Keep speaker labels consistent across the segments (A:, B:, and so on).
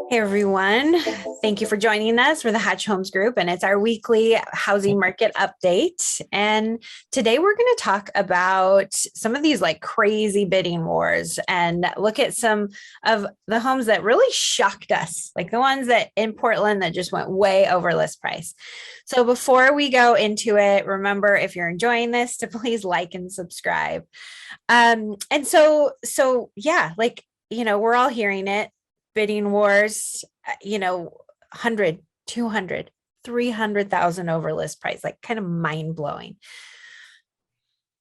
A: Hey everyone, thank you for joining us for the Hatch Homes Group, and it's our weekly housing market update. And today we're going to talk about some of these like crazy bidding wars and look at some of the homes that really shocked us, like the ones that in Portland that just went way over list price. So before we go into it, remember if you're enjoying this to please like and subscribe. And so yeah, like we're all hearing it. Bidding wars, 100, 200, 300,000 over list price, like kind of mind blowing.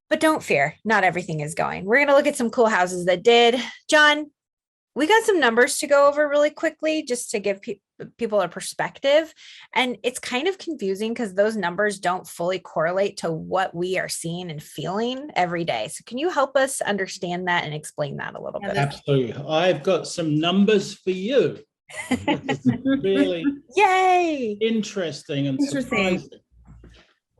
A: But don't fear, not everything is going. We're going to look at some cool houses that did. John, we got some numbers to go over really quickly just to give people a perspective. And it's kind of confusing because those numbers don't fully correlate to what we are seeing and feeling every day. So can you help us understand that and explain that a little bit?
B: Absolutely. I've got some numbers for you. Really
A: yay,
B: interesting and surprising.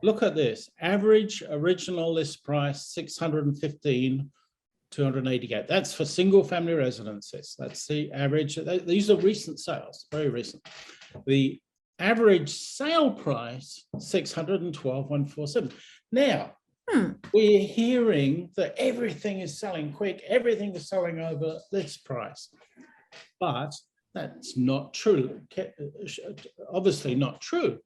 B: Look at this. Average original list price, 615. 288. That's for single family residences. That's the average. These are recent sales, very recent. The average sale price, 612,147. Now, we're hearing that everything is selling quick, everything is selling over list price, but that's not true. Obviously not true.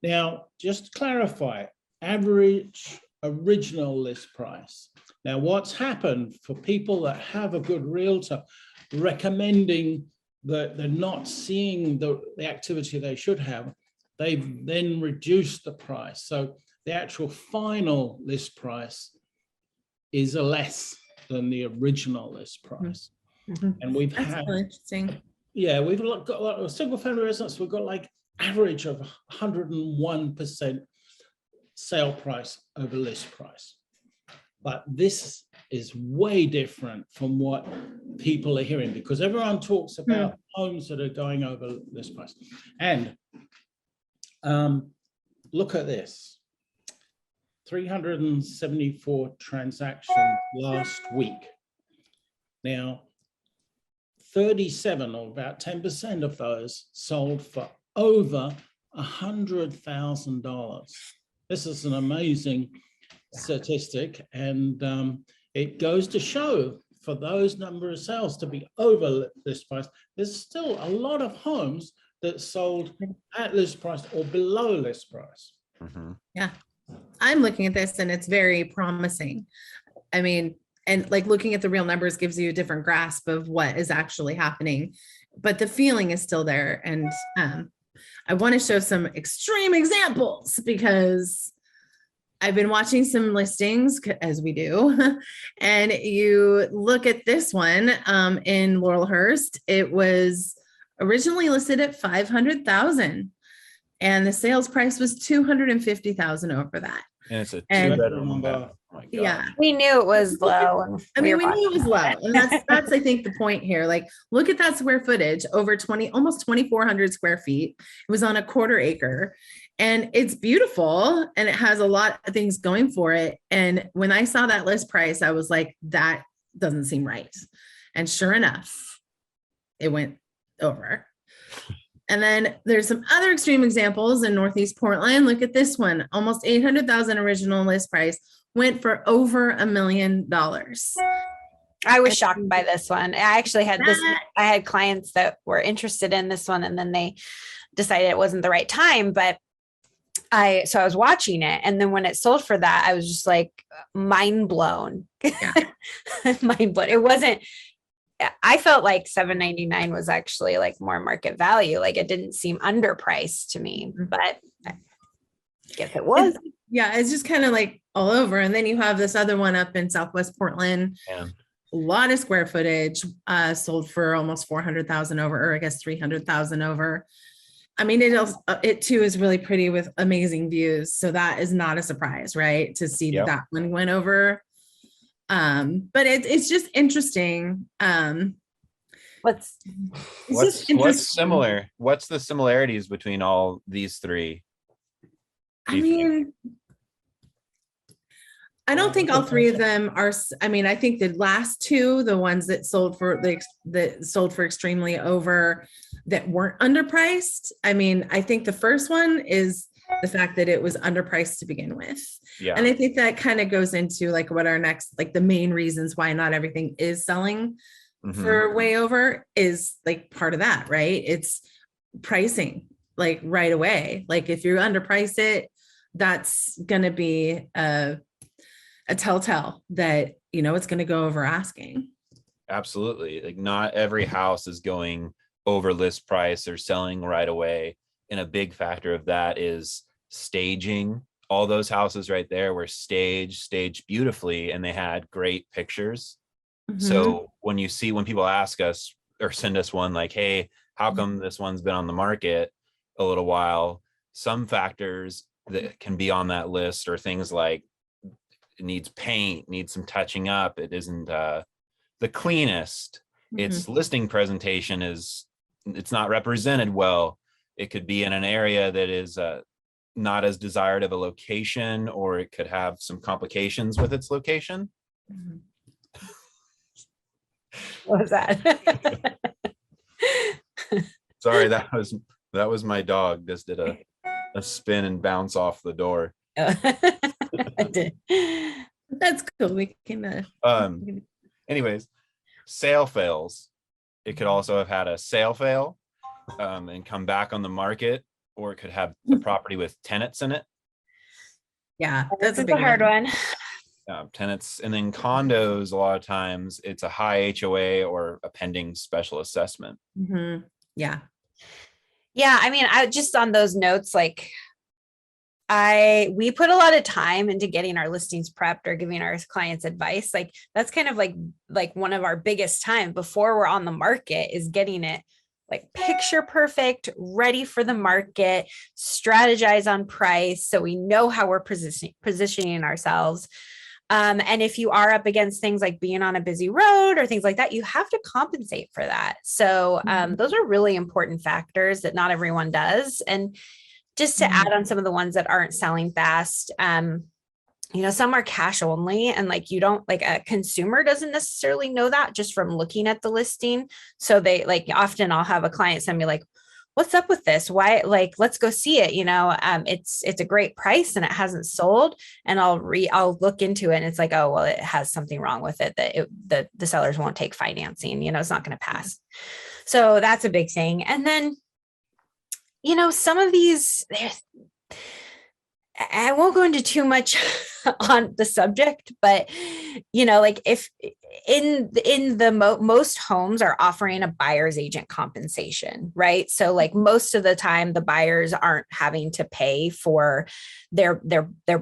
B: Now, just to clarify, average original list price. Now, what's happened for people that have a good realtor recommending that they're not seeing the activity they should have, they've then reduced the price. So the actual final list price is less than the original list price. Mm-hmm. And we've had,
C: really interesting.
B: Yeah, we've got a lot of single family residents, we've got like average of 101% sale price over list price. But this is way different from what people are hearing because everyone talks about homes that are going over list price. And look at this, 374 transactions last week. Now, 37 or about 10% of those sold for over $100,000. This is an amazing statistic, and it goes to show for those number of sales to be over list price, there's still a lot of homes that sold at list price or below list price.
C: Mm-hmm. Yeah, I'm looking at this and it's very promising. I mean, and like looking at the real numbers gives you a different grasp of what is actually happening, but the feeling is still there. And I want to show some extreme examples because I've been watching some listings as we do, and you look at this one in Laurelhurst. It was originally listed at 500,000, and the sales price was 250,000 over that.
D: And it's a two-bedroom.
B: Oh
D: my God.
A: Yeah, we knew it was low.
C: I mean, we knew it was low, and that's I think the point here. Like, look at that square footage, over almost 2,400 square feet. It was on a quarter acre. And it's beautiful and it has a lot of things going for it. And when I saw that list price, I was like, that doesn't seem right. And sure enough, it went over. And then there's some other extreme examples in Northeast Portland. Look at this one, almost 800,000 original list price, went for over $1 million.
A: I was shocked by this one. I actually had I had clients that were interested in this one and then they decided it wasn't the right time, but I was watching it, and then when it sold for that, I was just like mind blown. Yeah. Mind blown. It wasn't. I felt like $799 was actually like more market value. Like it didn't seem underpriced to me, but I guess it was.
C: It's just kind of like all over. And then you have this other one up in Southwest Portland. Yeah. A lot of square footage, sold for almost 400,000 over, or I guess 300,000 over. I mean, it too is really pretty with amazing views. So that is not a surprise, right? To see that one went over. But it's just interesting.
D: What's similar? What's the similarities between all these three?
C: I mean, I don't think all three of them are, I mean, I think the last two, the ones that sold for extremely over, that weren't underpriced. I mean, I think the first one is the fact that it was underpriced to begin with.
D: Yeah.
C: And I think that kind of goes into like what our next, like the main reasons why not everything is selling for way over is like part of that, right? It's pricing like right away. Like if you underprice it, that's going to be a telltale that, you know, it's going to go over asking.
D: Absolutely. Like not every house is going over list price or selling right away. And a big factor of that is staging. All those houses right there were staged beautifully, and they had great pictures. So when people ask us or send us one like, hey, how come this one's been on the market a little while? Some factors that can be on that list are things like it needs paint, needs some touching up. It isn't the cleanest. Its listing presentation it's not represented well. It could be in an area that is not as desired of a location, or it could have some complications with its location.
A: What was that?
D: Sorry, that was my dog. Just did a spin and bounce off the door.
A: I did.
C: That's cool. We can.
D: Anyways, sale fails. It could also have had a sale fail and come back on the market, or it could have the property with tenants in it.
C: Yeah,
A: That's a hard one.
D: Tenants, and then condos, a lot of times it's a high HOA or a pending special assessment.
C: Yeah.
A: Yeah. I mean, I just on those notes, like we put a lot of time into getting our listings prepped or giving our clients advice. Like that's kind of like one of our biggest time before we're on the market is getting it like picture perfect, ready for the market, strategize on price. So we know how we're positioning ourselves. And if you are up against things like being on a busy road or things like that, you have to compensate for that. So those are really important factors that not everyone does. And just to add on some of the ones that aren't selling fast, you know, some are cash only, and like you don't, like a consumer doesn't necessarily know that just from looking at the listing. So they like often I'll have a client send me like, what's up with this? Why, like, let's go see it. You know, it's a great price and it hasn't sold. And I'll look into it and it's like, oh, well, it has something wrong with it that the sellers won't take financing, you know, it's not going to pass. So that's a big thing. And then, you know, some of these, I won't go into too much on the subject, but you know, like if most homes are offering a buyer's agent compensation, right? So like most of the time the buyers aren't having to pay for their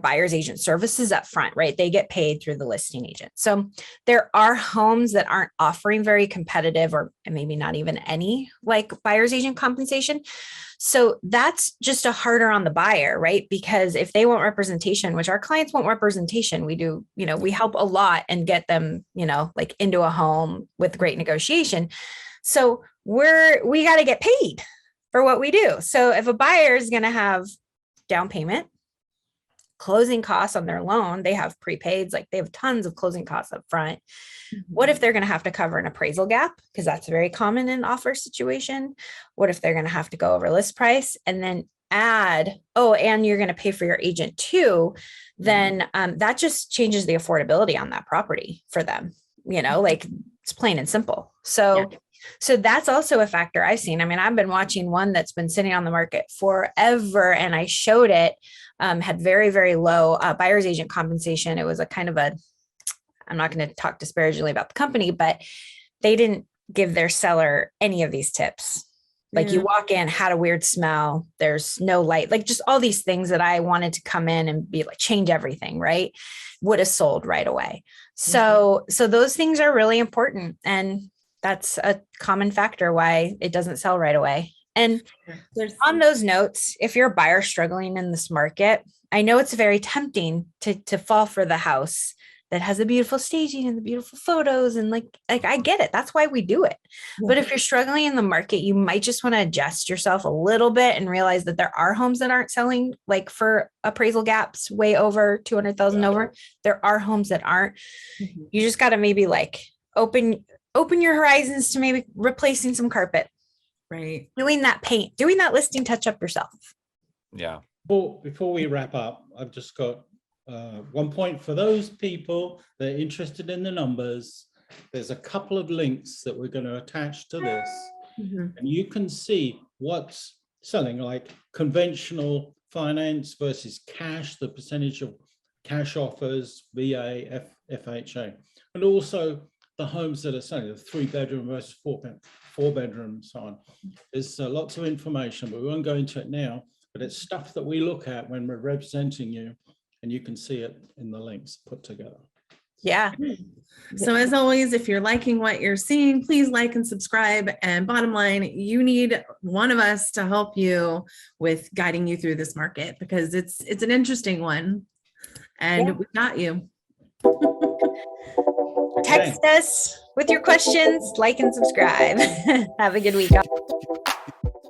A: buyer's agent services up front, right? They get paid through the listing agent. So there are homes that aren't offering very competitive or maybe not even any like buyer's agent compensation. So that's just a harder on the buyer, right? Because if they want representation, which our clients want representation, we do, you know, we help a lot and get them, you know, like into a home with great negotiation. So we got to get paid for what we do. So if a buyer is going to have down payment, closing costs on their loan, they have prepaids, like they have tons of closing costs up front. What if they're going to have to cover an appraisal gap? Because that's very common in an offer situation. What if they're going to have to go over list price and then add, and you're going to pay for your agent too? Then that just changes the affordability on that property for them. You know, like it's plain and simple. So that's also a factor I've seen. I mean, I've been watching one that's been sitting on the market forever, and I showed it, had very, very low buyer's agent compensation. It was a kind of I'm not going to talk disparagingly about the company, but they didn't give their seller any of these tips. Like you walk in, had a weird smell, there's no light, like just all these things that I wanted to come in and be like, change everything, right? Would have sold right away. So those things are really important. And that's a common factor why it doesn't sell right away. And on those notes, if you're a buyer struggling in this market, I know it's very tempting to fall for the house that has the beautiful staging and the beautiful photos. And like I get it. That's why we do it. But if you're struggling in the market, you might just want to adjust yourself a little bit and realize that there are homes that aren't selling like for appraisal gaps way over 200,000 over. There are homes that aren't. You just got to maybe like open your horizons to maybe replacing some carpet,
C: Right.
A: doing that paint, doing that listing touch up yourself.
D: Yeah.
B: Before we wrap up, I've just got one point for those people that are interested in the numbers. There's a couple of links that we're going to attach to this, and you can see what's selling, like conventional finance versus cash, the percentage of cash offers, VA, FHA, and also the homes that are selling, the 3-bedroom versus 4-bedroom, so on. There's lots of information, but we won't go into it now, but it's stuff that we look at when we're representing you, and you can see it in the links put together.
A: Yeah.
C: So as always, if you're liking what you're seeing, please like and subscribe. And bottom line, you need one of us to help you with guiding you through this market, because it's an interesting one, and we got you.
A: Text us with your questions, like and subscribe. Have a good week.